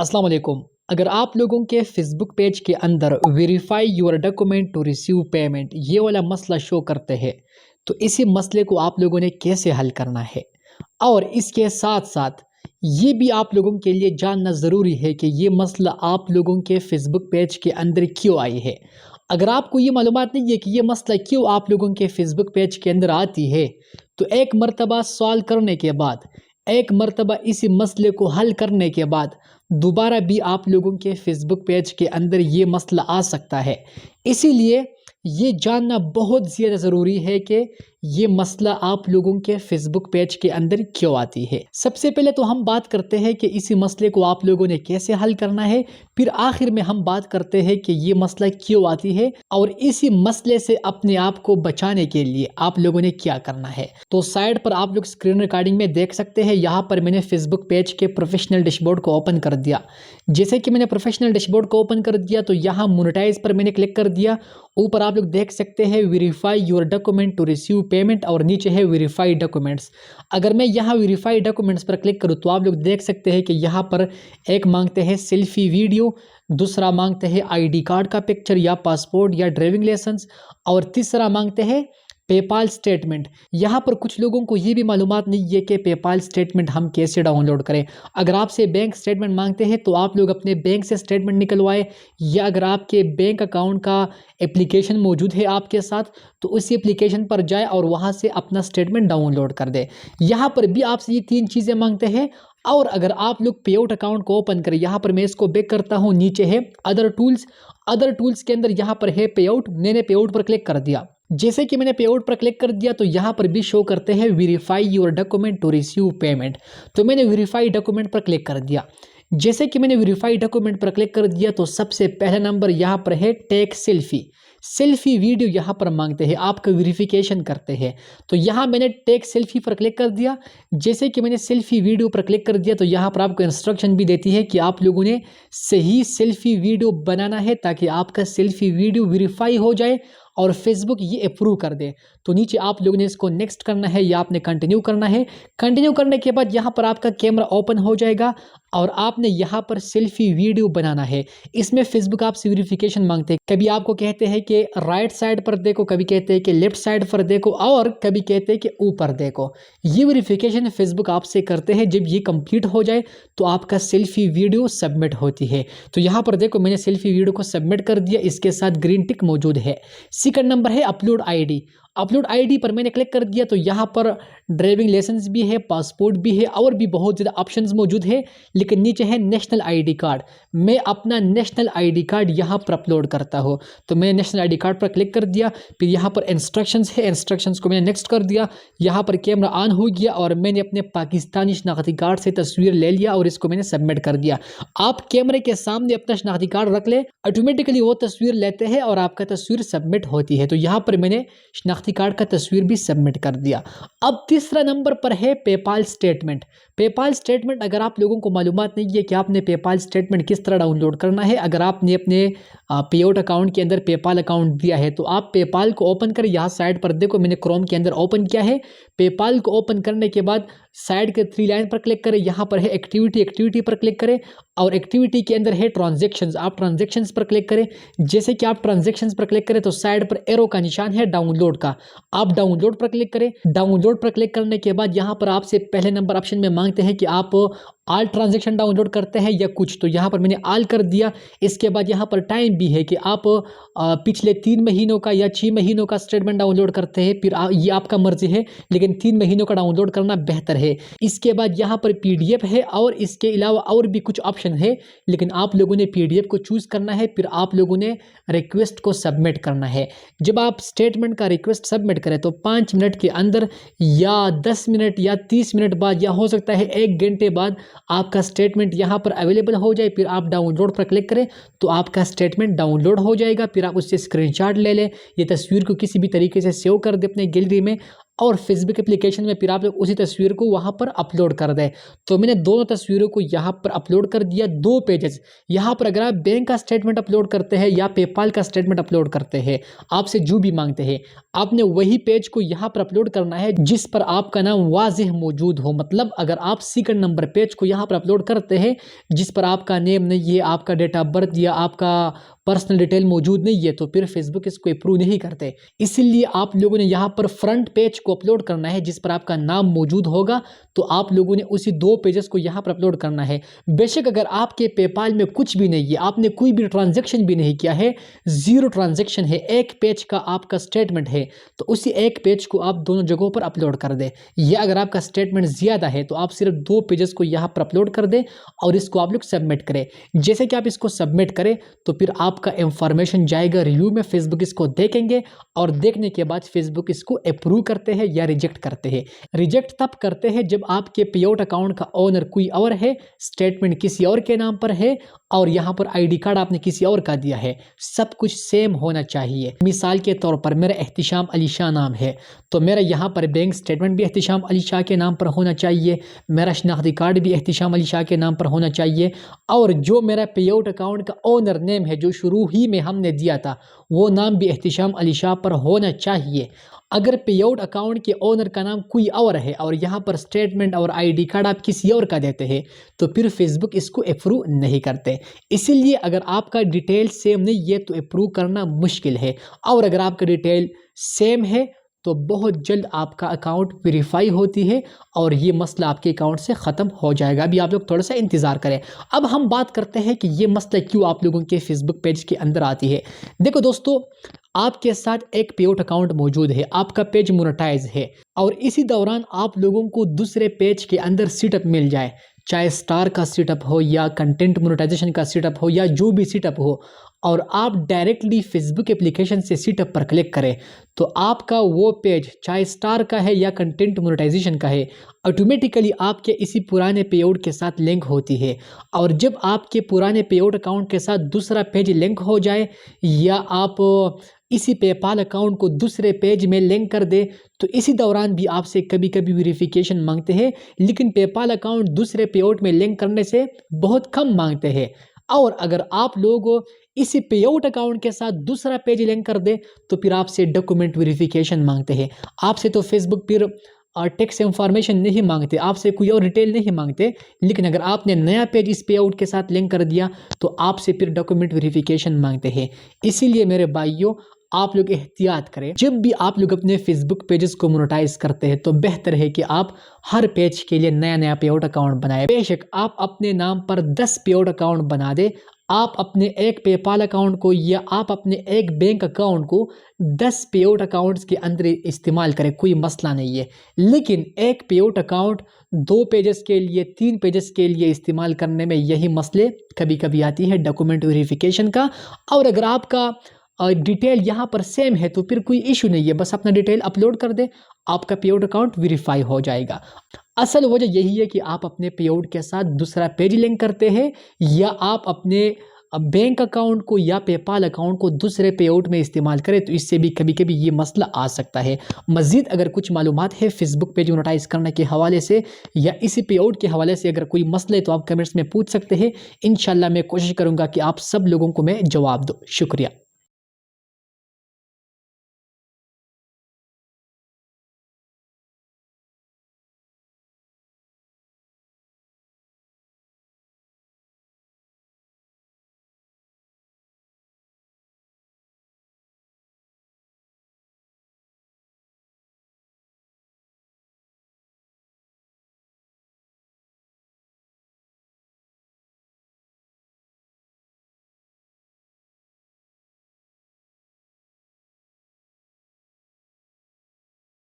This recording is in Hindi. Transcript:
अस्सलाम वालेकुम। अगर आप लोगों के फेसबुक पेज के अंदर verify your document to receive payment ये वाला मसला शो करते हैं, तो इसी मसले को आप लोगों ने कैसे हल करना है, और इसके साथ साथ ये भी आप लोगों के लिए जानना ज़रूरी है कि ये मसला आप लोगों के फेसबुक पेज के अंदर क्यों आई है। अगर आपको ये मालूमात नहीं है कि ये मसला क्यों आप लोगों के फेसबुक पेज के अंदर आती है, तो एक मरतबा सॉल्व करने के बाद, एक मरतबा इसी मसले को हल करने के बाद दोबारा भी आप लोगों के फेसबुक पेज के अंदर ये मसला आ सकता है। इसीलिए ये जानना बहुत ज़्यादा ज़रूरी है कि ये मसला आप लोगों के फेसबुक पेज के अंदर क्यों आती है। सबसे पहले तो हम बात करते हैं कि इसी मसले को आप लोगों ने कैसे हल करना है, फिर आखिर में हम बात करते हैं कि ये मसला क्यों आती है और इसी मसले से अपने आप को बचाने के लिए आप लोगों ने क्या करना है। तो साइड पर आप लोग स्क्रीन रिकॉर्डिंग में देख सकते हैं, यहाँ पर मैंने फेसबुक पेज के प्रोफेशनल डैशबोर्ड को ओपन कर दिया। जैसे कि मैंने प्रोफेशनल डैशबोर्ड को ओपन कर दिया तो यहाँ मोनेटाइज पर मैंने क्लिक कर दिया। ऊपर आप लोग देख सकते हैं verify your document to receive payment और नीचे है वेरीफाई डॉक्यूमेंट्स। अगर मैं यहाँ वेरीफाई डॉक्यूमेंट्स पर क्लिक करूँ तो आप लोग देख सकते हैं कि यहाँ पर एक मांगते हैं सेल्फी वीडियो, दूसरा मांगते हैं आईडी कार्ड का पिक्चर या पासपोर्ट या ड्राइविंग लाइसेंस, और तीसरा मांगते हैं पेपाल स्टेटमेंट। यहाँ पर कुछ लोगों को ये भी मालूमात नहीं है कि पेपाल स्टेटमेंट हम कैसे डाउनलोड करें। अगर आपसे बैंक स्टेटमेंट मांगते हैं तो आप लोग अपने बैंक से स्टेटमेंट निकलवाएं, या अगर आपके बैंक अकाउंट का एप्लीकेशन मौजूद है आपके साथ तो उसी एप्लीकेशन पर जाए और वहाँ से अपना स्टेटमेंट डाउनलोड कर दे। यहाँ पर भी आपसे ये तीन चीज़ें मांगते हैं। और अगर आप लोग पे आउट अकाउंट को ओपन करें, यहाँ पर मैं इसको बैक करता हूँ, नीचे है अदर टूल्स। अदर टूल्स के अंदर यहाँ पर है पे आउट, मैंने पे आउट पर क्लिक कर दिया। जैसे कि मैंने पे आउट पर क्लिक कर दिया तो यहाँ पर भी शो करते हैं verify your document to receive payment. तो मैंने वेरीफाई डॉक्यूमेंट पर क्लिक कर दिया। जैसे कि मैंने वेरीफाई डॉक्यूमेंट पर क्लिक कर दिया तो सबसे पहला नंबर यहाँ पर है टेक सेल्फी। सेल्फी वीडियो यहाँ पर मांगते हैं, आपका वेरिफिकेशन करते हैं। तो यहाँ मैंने टेक सेल्फी पर क्लिक कर दिया। जैसे कि मैंने सेल्फी वीडियो पर क्लिक कर दिया तो यहाँ पर आपको इंस्ट्रक्शन भी देती है कि आप लोगों ने सही सेल्फी वीडियो बनाना है ताकि आपका सेल्फी वीडियो वेरीफाई हो जाए और फेसबुक ये अप्रूव कर दे। तो नीचे आप लोगों ने इसको नेक्स्ट करना है या आपने कंटिन्यू करना है। कंटिन्यू करने के बाद यहाँ पर आपका कैमरा ओपन हो जाएगा और आपने यहाँ पर सेल्फी वीडियो बनाना है। इसमें फेसबुक आपसे वेरिफिकेशन मांगते हैं, कभी आपको कहते हैं कि राइट साइड पर देखो, कभी कहते हैं कि लेफ्ट साइड पर देखो, और कभी कहते हैं कि ऊपर देखो। ये वेरिफिकेशन फेसबुक आपसे करते हैं। जब ये कंप्लीट हो जाए तो आपका सेल्फी वीडियो सबमिट होती है। तो यहाँ पर देखो मैंने सेल्फी वीडियो को सबमिट कर दिया, इसके साथ ग्रीन टिक मौजूद है। सेकंड नंबर है अपलोड आईडी। अपलोड आईडी पर मैंने क्लिक कर दिया तो यहाँ पर ड्राइविंग लाइसेंस भी है, पासपोर्ट भी है और भी बहुत ज़्यादा ऑप्शंस मौजूद है, लेकिन नीचे है नेशनल आईडी कार्ड। मैं अपना नेशनल आईडी कार्ड यहाँ पर अपलोड करता हूँ। तो मैंने नेशनल आईडी कार्ड पर क्लिक कर दिया। फिर यहाँ पर इंस्ट्रक्शंस है, इंस्ट्रक्शंस को मैंने नेक्स्ट कर दिया। यहाँ पर कैमरा ऑन हो गया और मैंने अपने पाकिस्तानी शनाख्ती कार्ड से तस्वीर ले लिया और इसको मैंने सबमिट कर दिया। आप कैमरे के सामने अपना शनाख्ती कार्ड रख ले, ऑटोमेटिकली वो तस्वीर लेते हैं और आपका तस्वीर सबमिट होती है। तो यहाँ पर मैंने शनाख्ती कार्ड का तस्वीर भी सबमिट कर दिया। अब तीसरा नंबर पर है पेपाल स्टेटमेंट। पेपाल स्टेटमेंट, अगर आप लोगों को मालूमात नहीं है कि आपने पेपाल स्टेटमेंट किस तरह डाउनलोड करना है, अगर आपने अपने पे आउट अकाउंट के अंदर पेपाल अकाउंट दिया है तो आप पेपाल को ओपन करें। यहाँ साइड पर देखो मैंने क्रोम के अंदर ओपन किया है। पेपाल को ओपन करने के बाद साइड के थ्री लाइन पर क्लिक करें, यहाँ पर है एक्टिविटी, एक्टिविटी पर क्लिक करें और एक्टिविटी के अंदर है ट्रांजैक्शंस, आप ट्रांजैक्शंस पर क्लिक करें। जैसे कि आप ट्रांजैक्शंस पर क्लिक करें तो साइड पर एरो का निशान है डाउनलोड का, आप डाउनलोड पर क्लिक करें। डाउनलोड पर क्लिक करने के बाद यहाँ पर आपसे पहले नंबर ऑप्शन में मांगते हैं कि आप ऑल ट्रांजैक्शन डाउनलोड करते हैं या कुछ, तो यहाँ पर मैंने ऑल कर दिया। इसके बाद यहाँ पर टाइम भी है कि आप पिछले 3 महीनों का या 6 महीनों का स्टेटमेंट डाउनलोड करते हैं, फिर ये आपका मर्जी है, लेकिन 3 महीनों का डाउनलोड करना बेहतर है। इसके बाद यहाँ पर PDF है और इसके अलावा और भी कुछ ऑप्शन है, लेकिन आप लोगों ने PDF को चूज़ करना है। फिर आप लोगों ने रिक्वेस्ट को सबमिट करना है। जब आप स्टेटमेंट का रिक्वेस्ट सबमिट करें तो 5 मिनट के अंदर या 10 मिनट या 30 मिनट बाद या हो सकता है 1 घंटे बाद आपका स्टेटमेंट यहाँ पर अवेलेबल हो जाए। फिर आप डाउनलोड पर क्लिक करें तो आपका स्टेटमेंट डाउनलोड हो जाएगा। फिर आप उससे स्क्रीनशॉट ले लें, ये तस्वीर को किसी भी तरीके से सेव कर दें अपने गैलरी में और फेसबुक एप्लीकेशन में फिर आप लोग उसी तस्वीर को वहाँ पर अपलोड कर दें। तो मैंने दोनों तस्वीरों को यहाँ पर अपलोड कर दिया, 2 पेजेस। यहाँ पर अगर आप बैंक का स्टेटमेंट अपलोड करते हैं या पेपाल का स्टेटमेंट अपलोड करते हैं, आपसे जो भी मांगते हैं, आपने वही पेज को यहाँ पर अपलोड करना है जिस पर आपका नाम वाज़ेह मौजूद हो। मतलब अगर आप सेकंड नंबर पेज को यहाँ पर अपलोड करते हैं जिस पर आपका नेम नहीं है, आपका डेट ऑफ बर्थ या आपका पर्सनल डिटेल मौजूद नहीं है, तो फिर फेसबुक इसको अप्रूव नहीं करते। इसीलिए आप लोगों ने यहाँ पर फ्रंट पेज को अपलोड करना है जिस पर आपका नाम मौजूद होगा। तो आप लोगों ने उसी 2 पेजेस को यहाँ पर अपलोड करना है। बेशक अगर आपके पेपाल में कुछ भी नहीं है, आपने कोई भी ट्रांजैक्शन भी नहीं किया है, 0 ट्रांजैक्शन है, 1 पेज का आपका स्टेटमेंट है, तो उसी 1 पेज को आप दोनों जगहों पर अपलोड कर दें। या अगर आपका स्टेटमेंट ज़्यादा है तो आप सिर्फ 2 पेजेस को यहाँ पर अपलोड कर दें और इसको आप लोग सबमिट करें। जैसे कि आप इसको सबमिट करें तो फिर आपका इंफॉर्मेशन जाएगा रिव्यू में, फेसबुक इसको देखेंगे और देखने के बाद फेसबुक इसको अप्रूव करते हैं या रिजेक्ट करते हैं। रिजेक्ट तब करते हैं जब आपके पेआउट अकाउंट का ओनर कोई और है, स्टेटमेंट किसी और के नाम पर है और यहाँ पर आईडी कार्ड आपने किसी और का दिया है। सब कुछ सेम होना चाहिए। मिसाल के तौर पर मेरा एहतिशाम अली शाह नाम है, तो मेरा यहाँ पर बैंक स्टेटमेंट भी एहतिशाम अली शाह के नाम पर होना चाहिए, मेरा शनाख्ती कार्ड भी एहतिशाम अली शाह के नाम पर होना चाहिए, और जो मेरा पेआउट अकाउंट का ओनर नेम है जो शुरू ही में हमने दिया था, वो नाम भी एहतिशाम अली शाह पर होना चाहिए। अगर पेआउट अकाउंट के ओनर का नाम कोई और है और यहाँ पर स्टेटमेंट और आईडी कार्ड आप किसी और का देते हैं, तो फिर फेसबुक इसको अप्रूव नहीं करते। इसीलिए अगर आपका डिटेल सेम नहीं है तो अप्रूव करना मुश्किल है, और अगर आपका डिटेल सेम है तो बहुत जल्द आपका अकाउंट वेरीफाई होती है और ये मसला आपके अकाउंट से ख़त्म हो जाएगा। अभी आप लोग थोड़ा सा इंतज़ार करें। अब हम बात करते हैं कि ये मसला क्यों आप लोगों के फेसबुक पेज के अंदर आती है। देखो दोस्तों, आपके साथ एक पेआउट अकाउंट मौजूद है, आपका पेज मोनेटाइज है, और इसी दौरान आप लोगों को दूसरे पेज के अंदर सेटअप मिल जाए, चाहे स्टार का सेटअप हो या कंटेंट मोनेटाइजेशन का सेटअप हो या जो भी सेटअप हो, और आप डायरेक्टली फेसबुक एप्लीकेशन से सेटअप पर क्लिक करें, तो आपका वो पेज चाहे स्टार का है या कंटेंट मोनेटाइजेशन का है, ऑटोमेटिकली आपके इसी पुराने पेआउट के साथ लिंक होती है। और जब आपके पुराने पेआउट अकाउंट के साथ दूसरा पेज लिंक हो जाए या आप इसी पेपाल अकाउंट को दूसरे पेज में लिंक कर दे, तो इसी दौरान भी आपसे कभी कभी वेरिफिकेशन मांगते हैं, लेकिन पेपाल अकाउंट दूसरे पेआउट में लिंक करने से बहुत कम मांगते हैं। और अगर आप लोग इसी पेआउट अकाउंट के साथ दूसरा पेज लिंक कर दे तो फिर आपसे डॉक्यूमेंट वेरिफिकेशन मांगते हैं। आपसे तो फेसबुक फिर टैक्स इंफॉर्मेशन नहीं मांगते, आपसे कोई और डिटेल नहीं मांगते, लेकिन अगर आपने नया पेज इस पेआउट के साथ लिंक कर दिया तो आपसे फिर डॉक्यूमेंट वेरिफिकेशन मांगते हैं। इसीलिए मेरे भाइयों, आप लोग एहतियात करें। जब भी आप लोग अपने फेसबुक पेजेस को मोनेटाइज करते हैं तो बेहतर है कि आप हर पेज के लिए नया नया पेआउट अकाउंट बनाएं। बेशक आप अपने नाम पर 10 पेआउट अकाउंट बना दे, आप अपने एक पेपाल अकाउंट को या आप अपने एक बैंक अकाउंट को 10 पेआउट अकाउंट्स के अंदर इस्तेमाल करें, कोई मसला नहीं है। लेकिन एक पेआउट अकाउंट 2 पेजेस के लिए, 3 पेजेस के लिए इस्तेमाल करने में यही मसले कभी कभी आती है डॉक्यूमेंट वेरिफिकेशन का। और अगर आपका डिटेल यहाँ पर सेम है तो फिर कोई इशू नहीं है, बस अपना डिटेल अपलोड कर दे, आपका पेआउट अकाउंट वेरीफाई हो जाएगा। असल वजह यही है कि आप अपने पेआउट के साथ दूसरा पेज लिंक करते हैं या आप अपने बैंक अकाउंट को या पेपाल अकाउंट को दूसरे पेआउट में इस्तेमाल करें, तो इससे भी कभी कभी ये मसला आ सकता है। मज़ीद अगर कुछ मालूमात है फेसबुक पेज मोनेटाइज करने के हवाले से या इसी पेआउट के हवाले से अगर कोई मसला है तो आप कमेंट्स में पूछ सकते हैं। इंशाल्लाह मैं कोशिश करूँगा कि आप सब लोगों को मैं जवाब दूँ। शुक्रिया।